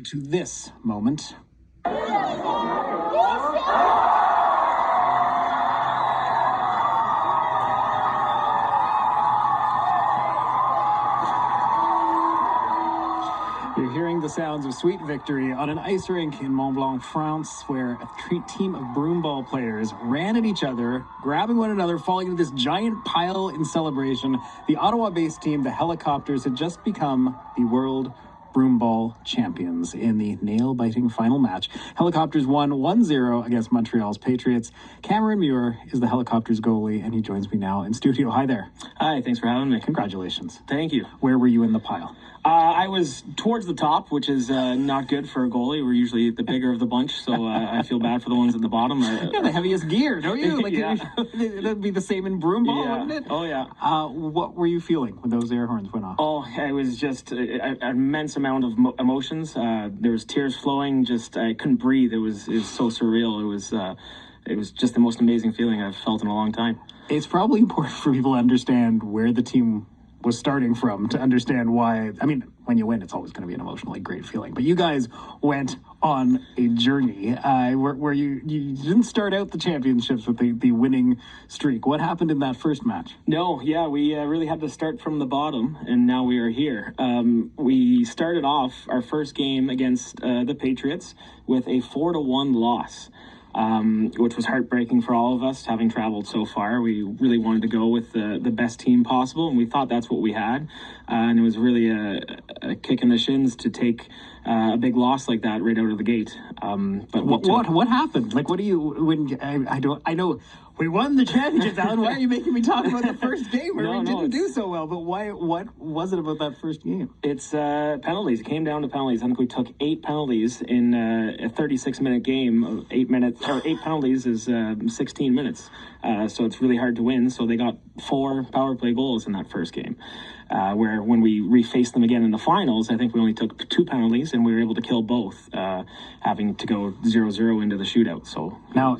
to this moment. You're hearing the sounds of sweet victory on an ice rink in Mont Blanc, France, where a team of Broomball players ran at each other, grabbing one another, falling into this giant pile in celebration. The Ottawa-based team, the Helicopters, had just become the world Broomball champions in the nail-biting final match. Helicopters won 1-0 against Montreal's Patriots. Cameron Muir is the Helicopters goalie, and he joins me now in studio. Hi there. Hi, thanks for having me. Congratulations. Thank you. Where were you in the pile? I was towards the top, which is not good for a goalie. We're usually the bigger of the bunch, so I feel bad for the ones at the bottom. Yeah, the heaviest gear, don't you? Like, yeah. That'd be the same in Broomball, Yeah. wouldn't it? Oh, yeah. What were you feeling when those air horns went off? Oh, it was just an immense amount of emotions. There was tears flowing. Just I couldn't breathe. It was so surreal. It was just the most amazing feeling I've felt in a long time. It's probably important for people to understand where the team was starting from to understand why. I mean, when you win, it's always going to be an emotionally great feeling. But you guys went on a journey where you didn't start out the championships with the winning streak. What happened in that first match? No, yeah, we really had to start from the bottom, and now we are here. We started off our first game against the Patriots with a 4-1 loss. Which was heartbreaking for all of us, having traveled so far. We really wanted to go with the best team possible, and we thought that's what we had. And it was really a kick in the shins to take a big loss like that right out of the gate. But what happened? Like, what do you when I know we won the championship, Alan. Why are you making me talk about the first game where we didn't do so well? But why? What was it about that first game? It's penalties. It came down to penalties. I think we took 8 penalties in a 36-minute game. 8 penalties is 16 minutes. So it's really hard to win. So they got 4 power play goals in that first game. Where when we refaced them again in the finals, I think we only took 2 penalties and we were able to kill both, having to go 0-0 into the shootout. So now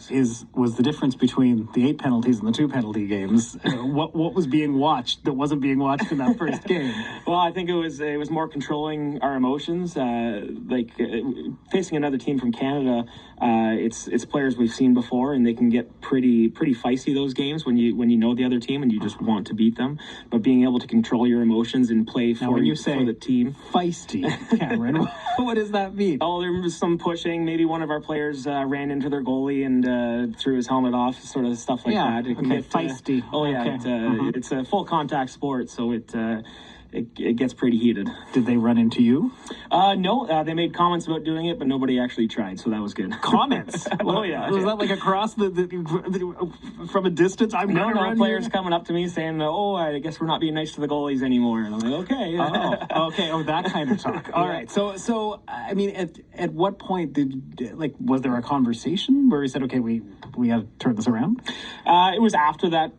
was the difference between the 8 penalties and the 2 penalty games? What was being watched that wasn't being watched in that first game? Well, I think it was more controlling our emotions. Facing another team from Canada, it's players we've seen before, and they can get pretty feisty those games when you know the other team and you just want to beat them. But being able to control your emotions and play for the team. Feisty, Cameron. What does that mean? Oh, there was some pushing. Maybe one of our players ran into their goalie and threw his helmet off, sort of stuff like that. It can get feisty. It's a full contact sport, so it gets pretty heated. Did they run into you? No, they made comments about doing it, but nobody actually tried, so that was good. Comments? Oh, yeah. Was that like across from a distance? No, players coming up to me saying, I guess we're not being nice to the goalies anymore. And I'm like, okay. Okay. Oh, that kind of talk. All right. So I mean, at what point was there a conversation where we said, okay, we got to turn this around? It was after that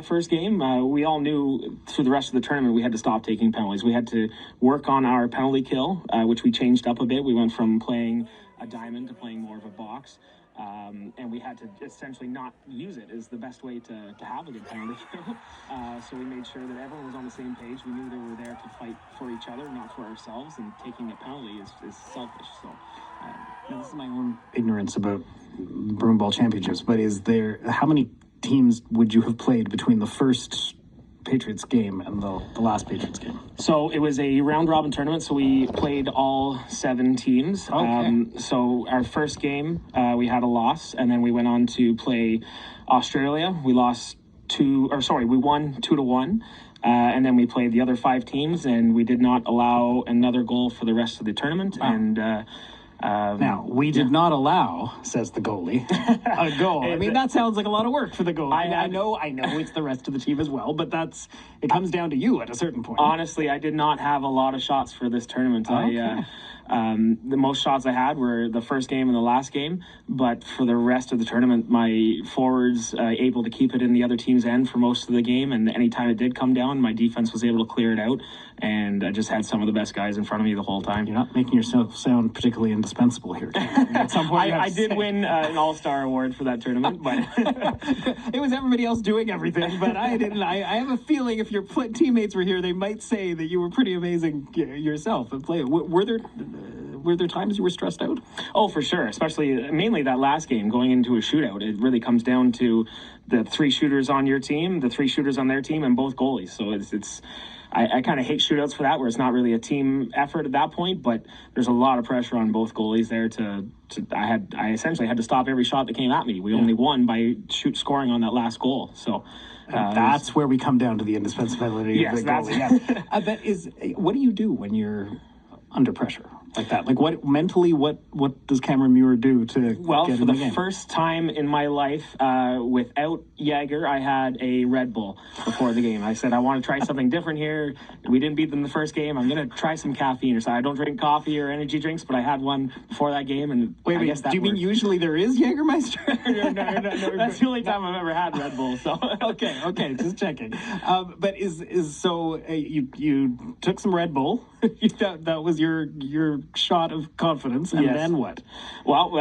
first game. We all knew through the rest of the tournament we had to stop taking penalties. We had to work on our penalty kill, which we changed up a bit. We went from playing a diamond to playing more of a box. And we had to essentially not use it is the best way to have a good penalty kill. So we made sure that everyone was on the same page. We knew they were there to fight for each other, not for ourselves, and taking a penalty is selfish. So now this is my own ignorance about Broomball championships, but how many teams would you have played between the first Patriots game and the last Patriots game? So it was a round-robin tournament, so we played all 7 teams. Okay. So our first game, we had a loss, and then we went on to play Australia. We won 2-1. And then we played the other 5 teams, and we did not allow another goal for the rest of the tournament. Wow. And now, we did not allow, says the goalie, a goal. I mean, that sounds like a lot of work for the goalie. I know it's the rest of the team as well, but it comes down to you at a certain point. Honestly, I did not have a lot of shots for this tournament. Okay. The most shots I had were the first game and the last game, but for the rest of the tournament, my forwards able to keep it in the other team's end for most of the game, and anytime it did come down, my defense was able to clear it out, and I just had some of the best guys in front of me the whole time. You're not making yourself sound particularly indispensable here. At some point, I did win an all-star award for that tournament, but it was everybody else doing everything, but I didn't. I have a feeling if your teammates were here, they might say that you were pretty amazing yourself at play. Were there were there times you were stressed out? Oh, for sure. Especially mainly that last game going into a shootout. It really comes down to the 3 shooters on your team, the 3 shooters on their team, and both goalies. So I kind of hate shootouts for that, where it's not really a team effort at that point, but there's a lot of pressure on both goalies there. I essentially had to stop every shot that came at me. We only won by scoring on that last goal. So that's where we come down to the indispensability of the goalie. What do you do when you're under pressure like that? Like, what does Cameron Muir do to get for in the game? first time in my life, without Jaeger, I had a Red Bull before the game. I said, I want to try something different here. We didn't beat them the first game. I'm going to try some caffeine. So I don't drink coffee or energy drinks, but I had one before that game. And Wait, I guess that do you mean usually there is Jägermeister? No. That's the only time I've ever had Red Bull. So okay, just checking. But you took some Red Bull. that was your shot of confidence, and then what? Well,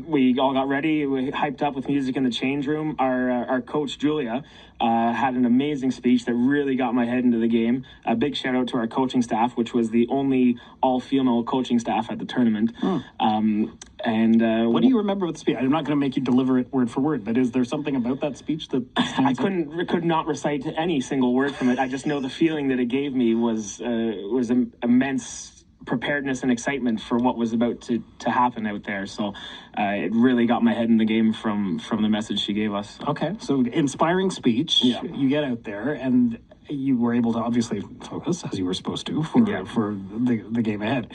we all got ready. We hyped up with music in the change room. Our coach Julia had an amazing speech that really got my head into the game. A big shout out to our coaching staff, which was the only all-female coaching staff at the tournament. What do you remember about the speech? I'm not going to make you deliver it word for word, but is there something about that speech that could not recite any single word from it. I just know the feeling that it gave me was immense preparedness and excitement for what was about to happen out there. So it really got my head in the game from the message she gave us. Okay, so inspiring speech. Yeah. You get out there and you were able to obviously focus as you were supposed to for the game ahead.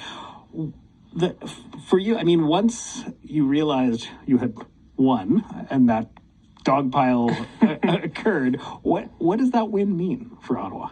For you, I mean, once you realized you had won and that dog pile occurred, what does that win mean for Ottawa?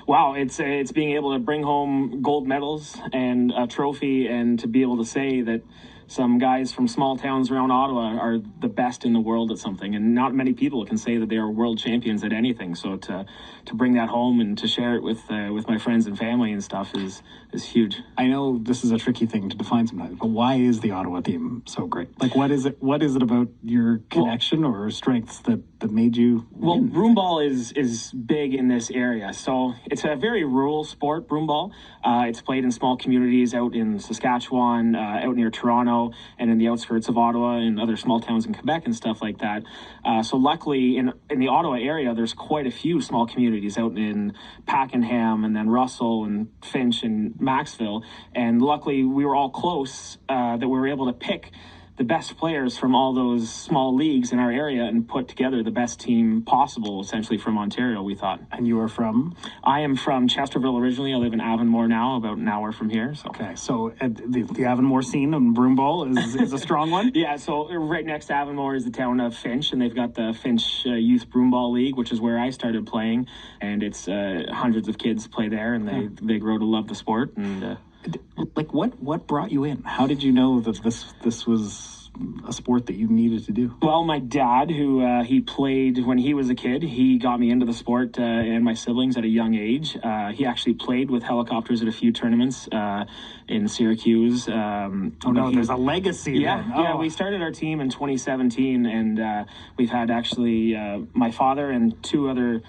Wow, it's being able to bring home gold medals and a trophy, and to be able to say that some guys from small towns around Ottawa are the best in the world at something, and not many people can say that they are world champions at anything. So to bring that home and to share it with my friends and family and stuff is huge. I know this is a tricky thing to define sometimes, but why is the Ottawa team so great? Like, what is it about your connection or strengths that made you win? Broomball is big in this area. So it's a very rural sport, Broomball. It's played in small communities out in Saskatchewan, out near Toronto, and in the outskirts of Ottawa and other small towns in Quebec and stuff like that. So luckily, in the Ottawa area, there's quite a few small communities out in Pakenham and then Russell and Finch and Maxville. And luckily, we were all close that we were able to pick the best players from all those small leagues in our area and put together the best team possible, essentially from Ontario, we thought. And you are from? I am from Chesterville originally. I live in Avonmore now, about an hour from here. So. Okay, so the Avonmore scene in Broomball is a strong one? Yeah, so right next to Avonmore is the town of Finch, and they've got the Finch Youth Broomball League, which is where I started playing, and it's hundreds of kids play there, and they grow to love the sport. And like, what brought you in? How did you know that this was a sport that you needed to do? Well, my dad, who he played when he was a kid, he got me into the sport and my siblings at a young age. He actually played with helicopters at a few tournaments in Syracuse. There's a legacy then. Yeah, we started our team in 2017, and we've had actually my father and 2 other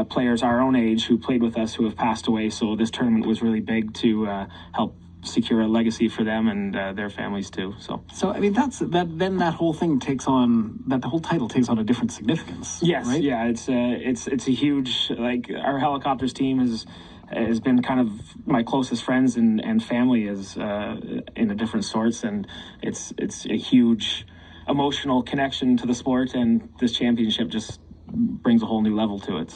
players our own age who played with us who have passed away. So this tournament was really big to help secure a legacy for them and their families too. So I mean, then that whole thing the whole title takes on a different significance. Yes, right? Yeah, it's a huge, like, our helicopters team has been kind of my closest friends and family is in a different sorts, and it's a huge emotional connection to the sport, and this championship just brings a whole new level to it.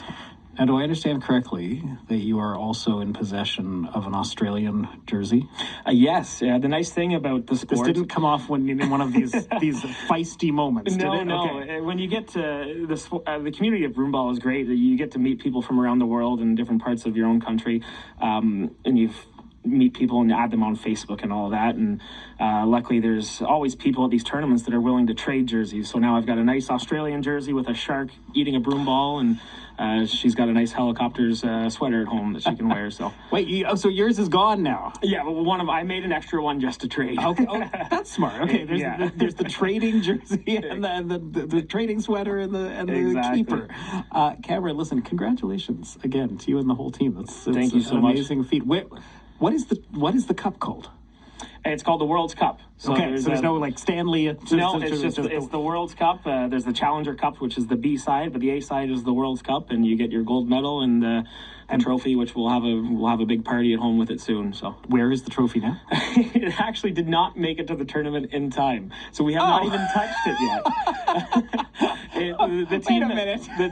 Now, do I understand correctly that you are also in possession of an Australian jersey? Yes. The nice thing about the sport... This didn't come off in one of these feisty moments, did it? No. Okay. When you get to the community of Broomball is great. You get to meet people from around the world in different parts of your own country, and you meet people and add them on Facebook and all of that. And luckily, there's always people at these tournaments that are willing to trade jerseys. So now I've got a nice Australian jersey with a shark eating a broomball, and she's got a nice helicopters sweater at home that she can wear. So wait, so yours is gone now? Yeah, well, I made an extra one just to trade. Okay, that's smart. Okay, there's the trading jersey and the trading sweater and the keeper. Cameron, listen, congratulations again to you and the whole team. Thank you so much. Amazing feat. What is the cup called? It's called the World's Cup. Okay, so there's no like Stanley. No, it's the World's Cup. There's the Challenger Cup, which is the B side, but the A side is the World's Cup, and you get your gold medal and the trophy, which we'll have a big party at home with it soon. So where is the trophy now? It actually did not make it to the tournament in time, so we have not even touched it yet. The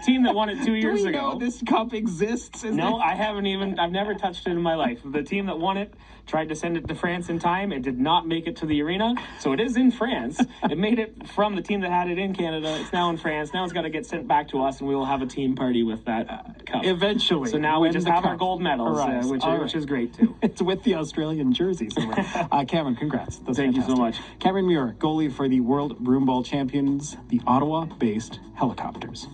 team that won it 2 years ago. Do we know this cup exists? I haven't even. I've never touched it in my life. The team that won it tried to send it to France in time. It did not make it to the arena, so it is in France. It made it from the team that had it in Canada. It's now in France. Now it's got to get sent back to us, and we will have a team party with that cup eventually. So now we just have our gold medals, which is great too. It's with the Australian jersey somewhere. Cameron, congrats. That's Thank fantastic. you so much. Cameron Muir, goalie for the World Broomball Champions, the Ottawa-based Helicopters.